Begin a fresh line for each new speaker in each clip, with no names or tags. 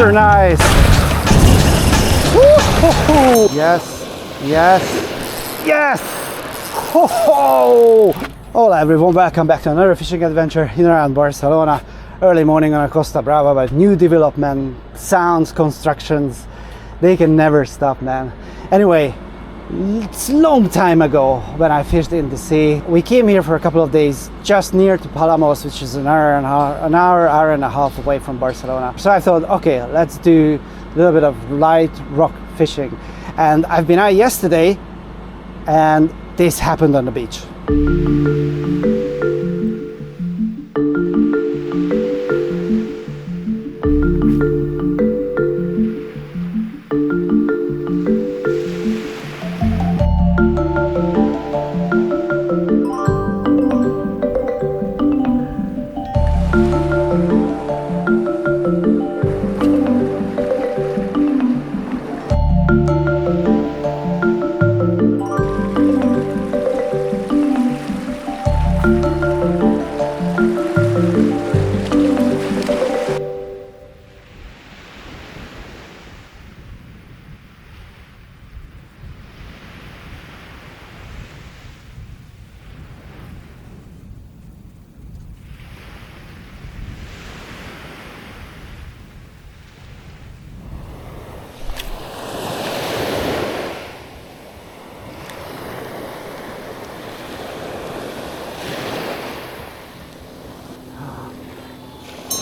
super nice. Woo-hoo-hoo. Yes, yes, yes. Ho-ho. Hola everyone, welcome back to another fishing adventure in and around Barcelona. Early morning on a Costa Brava, but new development, sounds, constructions, they can never stop, man. Anyway, it's a long time ago when I fished in the sea. We came here for a couple of days just near to Palamos, which is an hour and a half away from Barcelona. So I thought, okay, let's do a little bit of light rock fishing. And I've been out yesterday and this happened on the beach.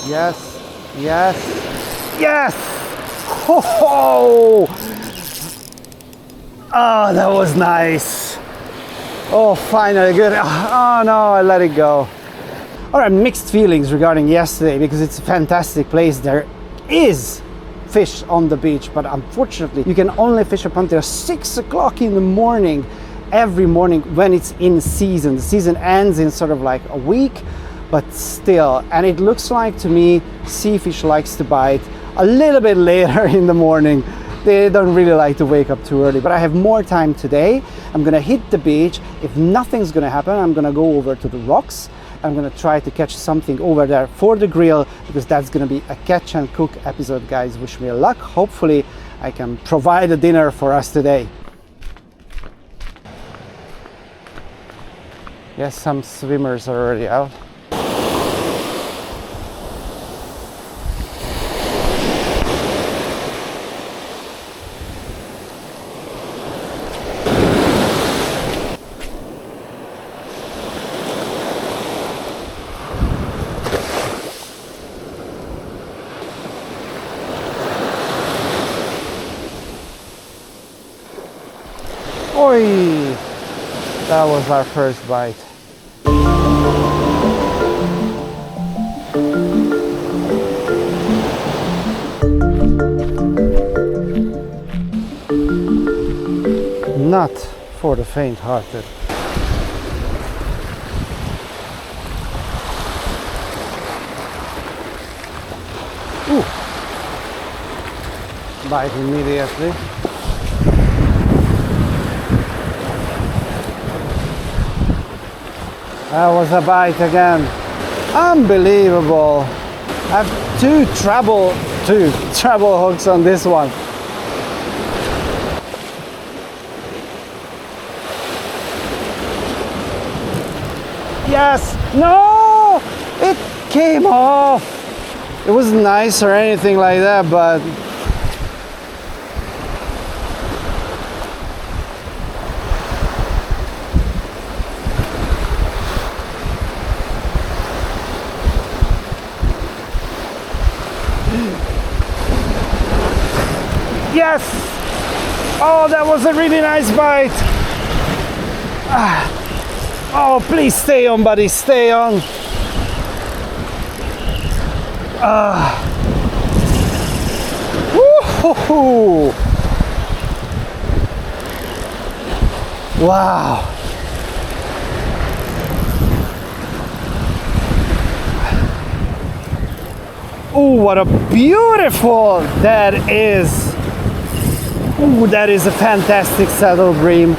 Yes, yes, yes! Ho ho! Oh, that was nice. Oh, finally good. Oh no, I let it go. All right, mixed feelings regarding yesterday because it's a fantastic place. There is fish on the beach, but unfortunately you can only fish up until 6 o'clock in the morning every morning when it's in season. The season ends in sort of like a week, but still, and it looks like to me sea fish likes to bite a little bit later in the morning. They don't really like to wake up too early, but I have more time today. I'm gonna hit the beach. If nothing's gonna happen, I'm gonna go over to the rocks. I'm gonna try to catch something over there for the grill because that's gonna be a catch and cook episode, guys. Wish me luck. Hopefully I can provide a dinner for us today. Yes, some swimmers are already out. Oi! That was our first bite. Not for the faint-hearted. Ooh! Bite immediately. That was a bite again. Unbelievable. I have two treble hooks on this one. Yes! No! It came off. It wasn't nice or anything like that, but yes! Oh, that was a really nice bite. Oh, please stay on, buddy. Stay on. Woo-hoo-hoo. Wow. Oh, what a beautiful that is. Ooh, that is a fantastic saddle bream.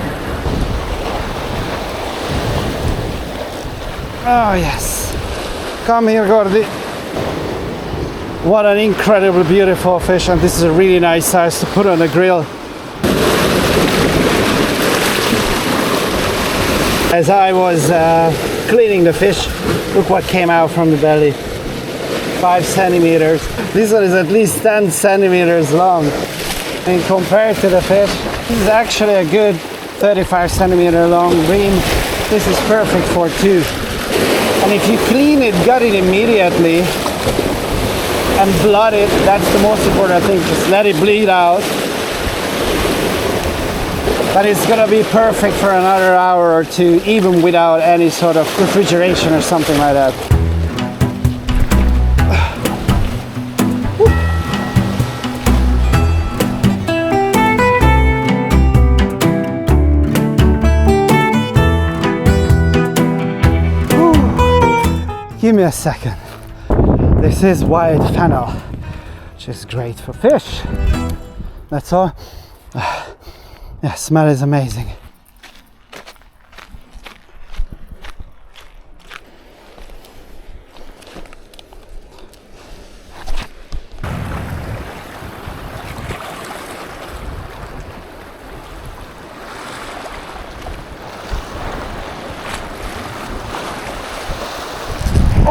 Oh yes. Come here, Gordy. What an incredibly beautiful fish, and this is a really nice size to put on the grill. As I was cleaning the fish, look what came out from the belly. 5 centimeters. This one is at least 10 centimeters long. And compared to the fish, this is actually a good 35 centimeter long bream. This is perfect for 2. And if you clean it, gut it immediately, and blood it, that's the most important thing. Just let it bleed out. But it's gonna be perfect for another hour or 2, even without any sort of refrigeration or something like that. Give me a second. This is white fennel, which is great for fish. That's all. Yeah, smell is amazing.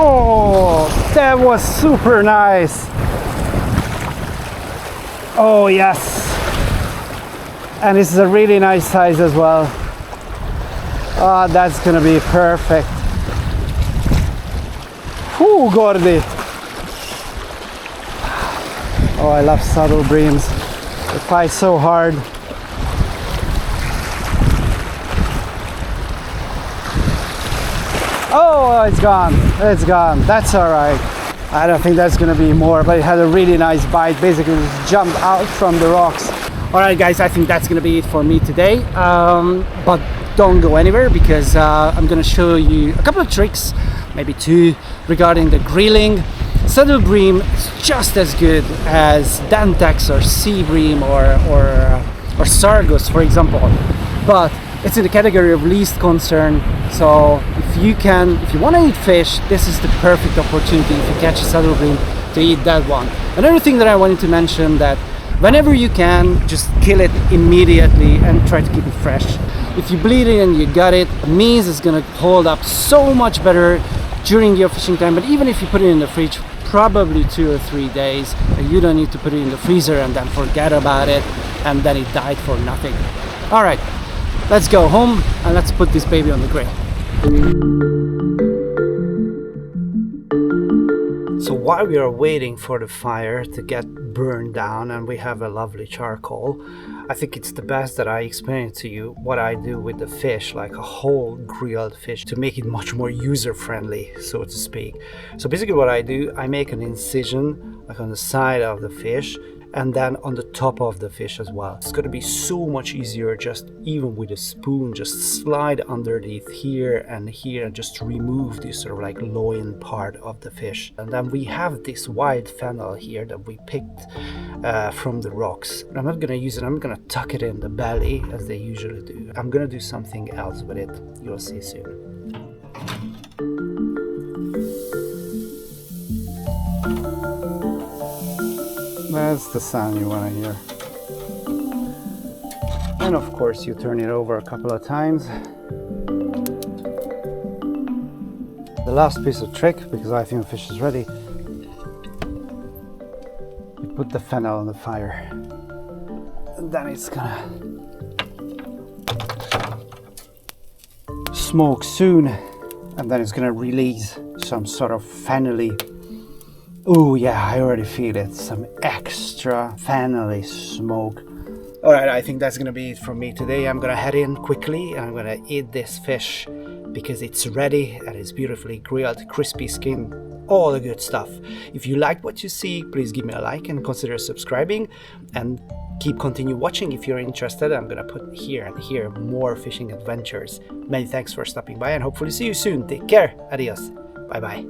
Oh, that was super nice. Oh yes. And this is a really nice size as well. Oh, that's gonna be perfect. Whew, Gordy. Oh, I love subtle breams. They fight so hard. Oh, it's gone. It's gone. That's all right. I don't think that's gonna be more, but it had a really nice bite. Basically, just jumped out from the rocks. All right, guys, I think that's gonna be it for me today. But don't go anywhere, because I'm gonna show you a couple of tricks, maybe 2, regarding the grilling. Saddle bream is just as good as Dentex or sea bream or Sargus, for example. But it's in the category of least concern. So if you want to eat fish, this is the perfect opportunity if you catch a saddle bream to eat that one. Another thing that I wanted to mention, that whenever you can, just kill it immediately and try to keep it fresh. If you bleed it and you gut it, it means it's gonna hold up so much better during your fishing time. But even if you put it in the fridge, probably 2 or 3 days, you don't need to put it in the freezer and then forget about it and then it died for nothing. All right, let's go home and let's put this baby on the grill. So while we are waiting for the fire to get burned down and we have a lovely charcoal, I think it's the best that I explain to you what I do with the fish, like a whole grilled fish, to make it much more user-friendly, so to speak. So basically what I do, I make an incision like on the side of the fish and then on the top of the fish as well. It's going to be so much easier, just even with a spoon, just slide underneath here and here and just remove this sort of like loin part of the fish. And then we have this white fennel here that we picked from the rocks. I'm not going to use it, I'm going to tuck it in the belly as they usually do. I'm going to do something else with it, you'll see soon. That's the sound you want to hear. And of course you turn it over a couple of times. The last piece of trick, because I think the fish is ready, you put the fennel on the fire and then it's gonna smoke soon, and then it's gonna release some sort of fennelly. Oh yeah, I already feel it. Some extra fennelly smoke. Alright, I think that's gonna be it from me today. I'm gonna head in quickly and I'm gonna eat this fish because it's ready and it's beautifully grilled, crispy skin, all the good stuff. If you liked what you see, please give me a like and consider subscribing and continue watching if you're interested. I'm gonna put here and here more fishing adventures. Many thanks for stopping by and hopefully see you soon. Take care. Adios. Bye bye.